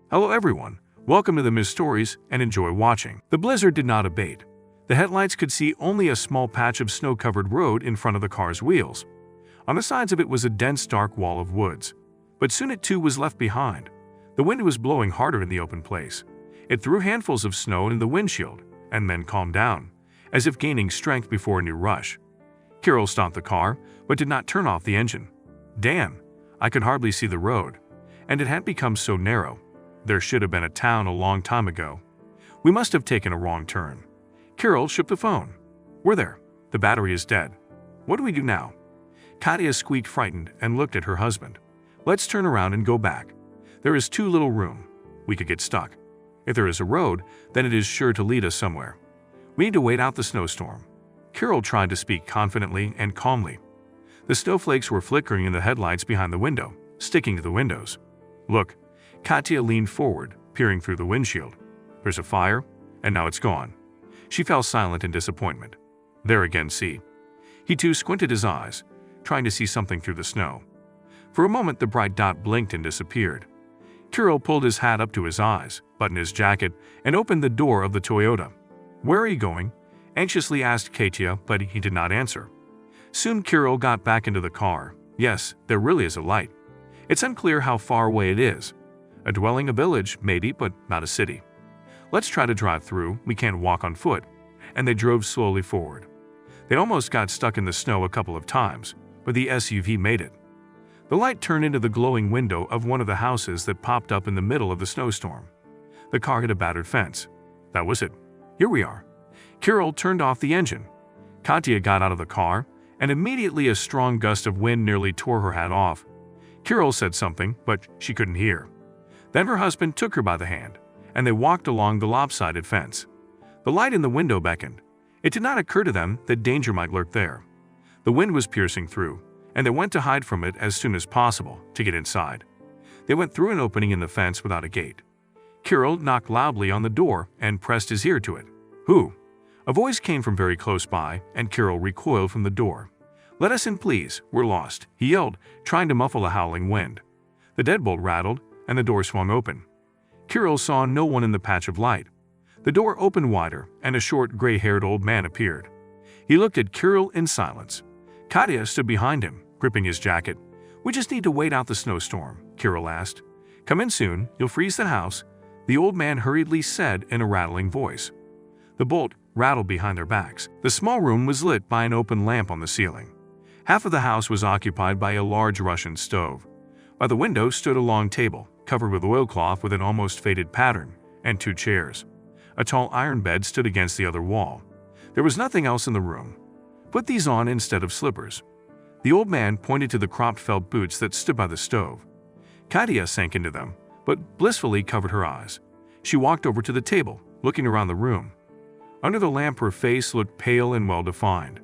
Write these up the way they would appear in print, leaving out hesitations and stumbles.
Hello everyone, welcome to the Miss Stories and enjoy watching. The blizzard did not abate. The headlights could see only a small patch of snow-covered road in front of the car's wheels. On the sides of it was a dense dark wall of woods. But soon it too was left behind. The wind was blowing harder in the open place. It threw handfuls of snow in the windshield and then calmed down, as if gaining strength before a new rush. Kirill stopped the car, but did not turn off the engine. Damn, I could hardly see the road, and it had become so narrow. There should have been a town a long time ago. We must have taken a wrong turn. Kirill shook the phone. We're there. The battery is dead. What do we do now? Katya squeaked frightened and looked at her husband. Let's turn around and go back. There is too little room. We could get stuck. If there is a road, then it is sure to lead us somewhere. We need to wait out the snowstorm. Kirill tried to speak confidently and calmly. The snowflakes were flickering in the headlights behind the window, sticking to the windows. Look. Katya leaned forward, peering through the windshield. There's a fire, and now it's gone. She fell silent in disappointment. There again, see. He too squinted his eyes, trying to see something through the snow. For a moment the bright dot blinked and disappeared. Kirill pulled his hat up to his eyes, buttoned his jacket, and opened the door of the Toyota. Where are you going? Anxiously asked Katya, but he did not answer. Soon Kirill got back into the car. Yes, there really is a light. It's unclear how far away it is. A dwelling, a village, maybe, but not a city. Let's try to drive through, we can't walk on foot. And they drove slowly forward. They almost got stuck in the snow a couple of times, but the SUV made it. The light turned into the glowing window of one of the houses that popped up in the middle of the snowstorm. The car hit a battered fence. That was it. Here we are. Kirill turned off the engine. Katya got out of the car, and immediately a strong gust of wind nearly tore her hat off. Kirill said something, but she couldn't hear. Then her husband took her by the hand, and they walked along the lopsided fence. The light in the window beckoned. It did not occur to them that danger might lurk there. The wind was piercing through, and they went to hide from it as soon as possible to get inside. They went through an opening in the fence without a gate. Kirill knocked loudly on the door and pressed his ear to it. Who? A voice came from very close by, and Kirill recoiled from the door. Let us in, please. We're lost, he yelled, trying to muffle the howling wind. The deadbolt rattled, and the door swung open. Kirill saw no one in the patch of light. The door opened wider, and a short, gray-haired old man appeared. He looked at Kirill in silence. Katya stood behind him, gripping his jacket. We just need to wait out the snowstorm, Kirill asked. Come in soon, you'll freeze the house, the old man hurriedly said in a rattling voice. The bolt rattled behind their backs. The small room was lit by an open lamp on the ceiling. Half of the house was occupied by a large Russian stove. By the window stood a long table, covered with oilcloth with an almost faded pattern, and 2 chairs. A tall iron bed stood against the other wall. There was nothing else in the room. Put these on instead of slippers. The old man pointed to the cropped felt boots that stood by the stove. Katya sank into them, but blissfully covered her eyes. She walked over to the table, looking around the room. Under the lamp her face looked pale and well-defined.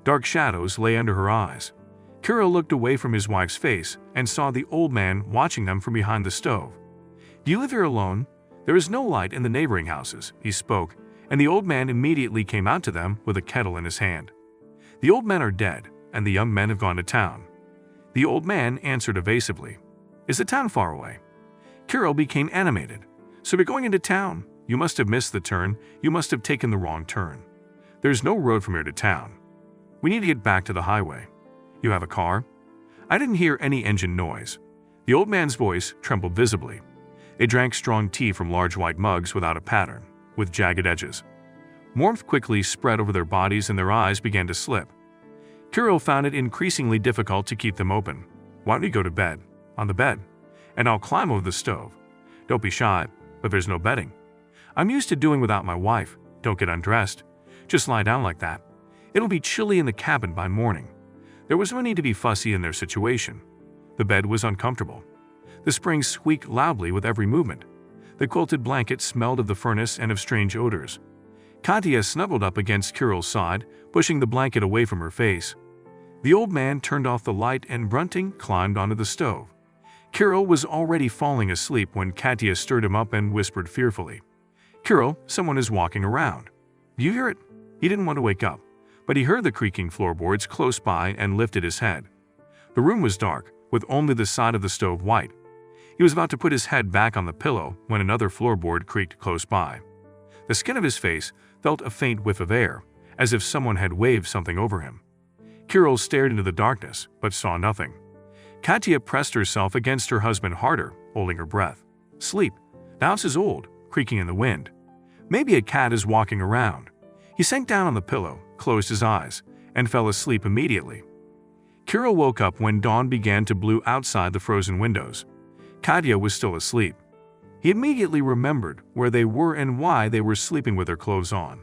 Dark shadows lay under her eyes. Kirill looked away from his wife's face and saw the old man watching them from behind the stove. Do you live here alone? There is no light in the neighboring houses, he spoke, and the old man immediately came out to them with a kettle in his hand. The old men are dead, and the young men have gone to town. The old man answered evasively. Is the town far away? Kirill became animated. So we're going into town. You must have missed the turn. You must have taken the wrong turn. There's no road from here to town. We need to get back to the highway. You have a car? I didn't hear any engine noise. The old man's voice trembled visibly. They drank strong tea from large white mugs without a pattern, with jagged edges. Warmth quickly spread over their bodies and their eyes began to slip. Kirill found it increasingly difficult to keep them open. Why don't we go to bed? On the bed. And I'll climb over the stove. Don't be shy, but there's no bedding. I'm used to doing without my wife. Don't get undressed. Just lie down like that. It'll be chilly in the cabin by morning. There was no need to be fussy in their situation. The bed was uncomfortable. The springs squeaked loudly with every movement. The quilted blanket smelled of the furnace and of strange odors. Katya snuggled up against Kirill's side, pushing the blanket away from her face. The old man turned off the light and, grunting, climbed onto the stove. Kirill was already falling asleep when Katya stirred him up and whispered fearfully, Kirill, someone is walking around. Do you hear it? He didn't want to wake up, but he heard the creaking floorboards close by and lifted his head. The room was dark, with only the side of the stove white. He was about to put his head back on the pillow when another floorboard creaked close by. The skin of his face felt a faint whiff of air, as if someone had waved something over him. Kirill stared into the darkness, but saw nothing. Katya pressed herself against her husband harder, holding her breath. Sleep. The house is old, creaking in the wind. Maybe a cat is walking around. He sank down on the pillow, closed his eyes, and fell asleep immediately. Kirill woke up when dawn began to blue outside the frozen windows. Katya was still asleep. He immediately remembered where they were and why they were sleeping with their clothes on.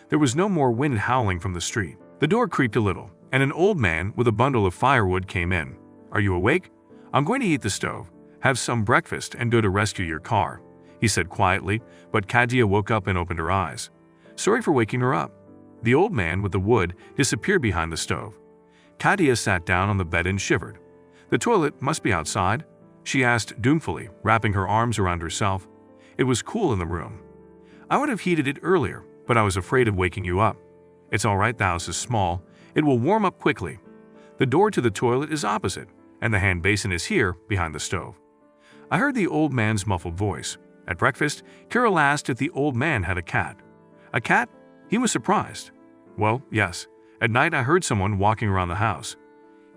There was no more wind howling from the street. The door creaked a little, and an old man with a bundle of firewood came in. Are you awake? I'm going to heat the stove, have some breakfast, and go to rescue your car, he said quietly, but Katya woke up and opened her eyes. Sorry for waking her up. The old man with the wood disappeared behind the stove. Katya sat down on the bed and shivered. The toilet must be outside, she asked doubtfully, wrapping her arms around herself. It was cool in the room. I would have heated it earlier, but I was afraid of waking you up. It's all right, the house is small. It will warm up quickly. The door to the toilet is opposite, and the hand basin is here, behind the stove. I heard the old man's muffled voice. At breakfast, Kirill asked if the old man had a cat. A cat? He was surprised. Well, yes. At night I heard someone walking around the house.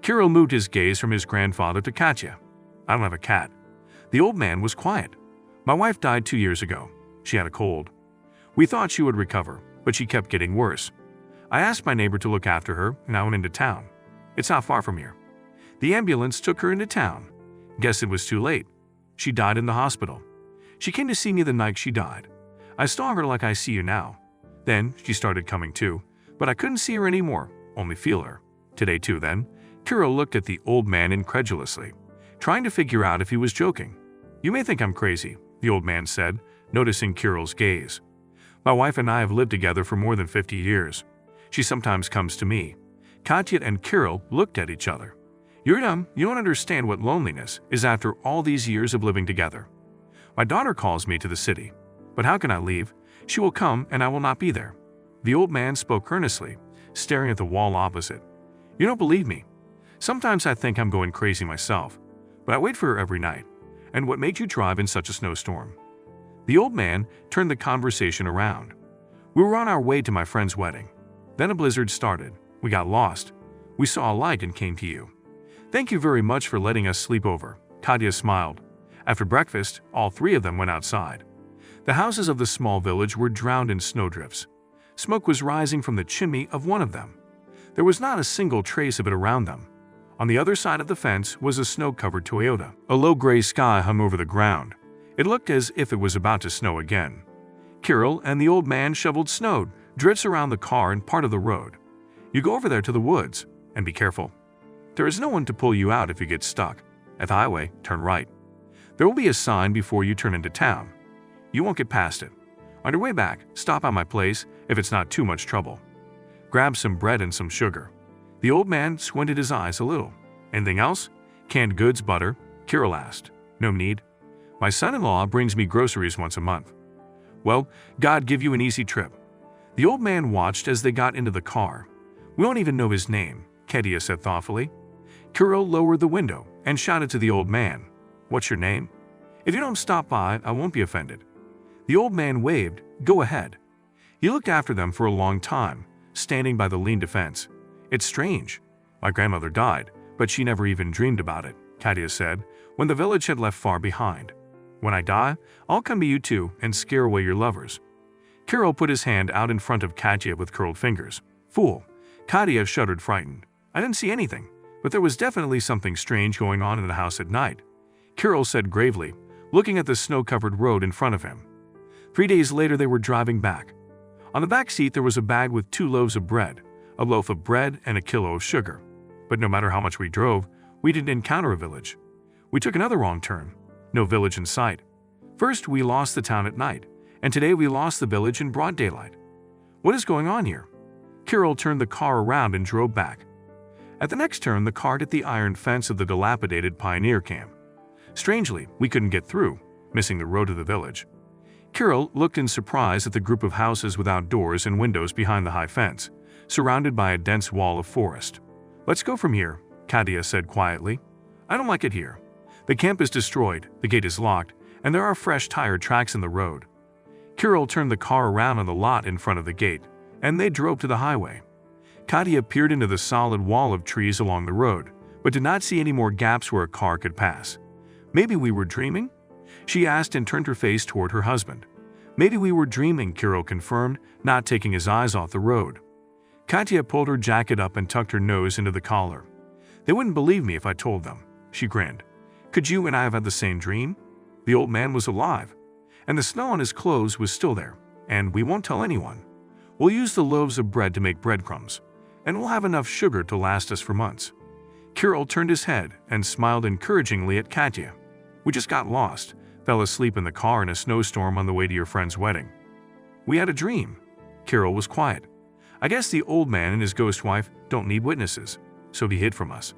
Kirill moved his gaze from his grandfather to Katya. I don't have a cat. The old man was quiet. My wife died 2 years ago. She had a cold. We thought she would recover, but she kept getting worse. I asked my neighbor to look after her, and I went into town. It's not far from here. The ambulance took her into town. Guess it was too late. She died in the hospital. She came to see me the night she died. I saw her like I see you now. Then she started coming to, but I couldn't see her anymore, only feel her. Today too then. Kirill looked at the old man incredulously, trying to figure out if he was joking. You may think I'm crazy, the old man said, noticing Kirill's gaze. My wife and I have lived together for more than 50 years. She sometimes comes to me. Katya and Kirill looked at each other. You're dumb, you don't understand what loneliness is after all these years of living together. My daughter calls me to the city. But how can I leave? She will come and I will not be there. The old man spoke earnestly, staring at the wall opposite. You don't believe me. Sometimes I think I'm going crazy myself, but I wait for her every night. And what made you drive in such a snowstorm? The old man turned the conversation around. We were on our way to my friend's wedding. Then a blizzard started. We got lost. We saw a light and came to you. Thank you very much for letting us sleep over. Katya smiled. After breakfast, all three of them went outside. The houses of the small village were drowned in snowdrifts. Smoke was rising from the chimney of one of them. There was not a single trace of it around them. On the other side of the fence was a snow-covered Toyota. A low gray sky hung over the ground. It looked as if it was about to snow again. Kirill and the old man shoveled snow drifts around the car and part of the road. You go over there to the woods, and be careful. There is no one to pull you out if you get stuck. At the highway, turn right. There will be a sign before you turn into town. You won't get past it. On your way back, stop at my place if it's not too much trouble. Grab some bread and some sugar. The old man squinted his eyes a little. Anything else? Canned goods, butter? Kirill asked. No need. My son-in-law brings me groceries once a month. Well, God give you an easy trip. The old man watched as they got into the car. We don't even know his name, Katya said thoughtfully. Kirill lowered the window and shouted to the old man. What's your name? If you don't stop by, I won't be offended. The old man waved. Go ahead. He looked after them for a long time, standing by the lean fence. It's strange. My grandmother died, but she never even dreamed about it, Katya said, when the village had left far behind. When I die, I'll come to you too and scare away your lovers. Kirill put his hand out in front of Katya with curled fingers. Fool. Katya shuddered, frightened. I didn't see anything, but there was definitely something strange going on in the house at night. Kirill said gravely, looking at the snow-covered road in front of him. 3 days later they were driving back. On the back seat there was a bag with 2 loaves of bread, a loaf of bread and a kilo of sugar. But no matter how much we drove, we didn't encounter a village. We took another wrong turn. No village in sight. First we lost the town at night, and today we lost the village in broad daylight. What is going on here? Kirill turned the car around and drove back. At the next turn, the car hit the iron fence of the dilapidated pioneer camp. Strangely, we couldn't get through, missing the road to the village. Kirill looked in surprise at the group of houses without doors and windows behind the high fence, surrounded by a dense wall of forest. Let's go from here, Katya said quietly. I don't like it here. The camp is destroyed, the gate is locked, and there are fresh tire tracks in the road. Kirill turned the car around on the lot in front of the gate, and they drove to the highway. Katya peered into the solid wall of trees along the road, but did not see any more gaps where a car could pass. Maybe we were dreaming? She asked and turned her face toward her husband. Maybe we were dreaming, Kirill confirmed, not taking his eyes off the road. Katya pulled her jacket up and tucked her nose into the collar. They wouldn't believe me if I told them, she grinned. Could you and I have had the same dream? The old man was alive, and the snow on his clothes was still there, and we won't tell anyone. We'll use the loaves of bread to make breadcrumbs, and we'll have enough sugar to last us for months. Kirill turned his head and smiled encouragingly at Katya. We just got lost, fell asleep in the car in a snowstorm on the way to your friend's wedding. We had a dream. Kirill was quiet. I guess the old man and his ghost wife don't need witnesses, so he hid from us.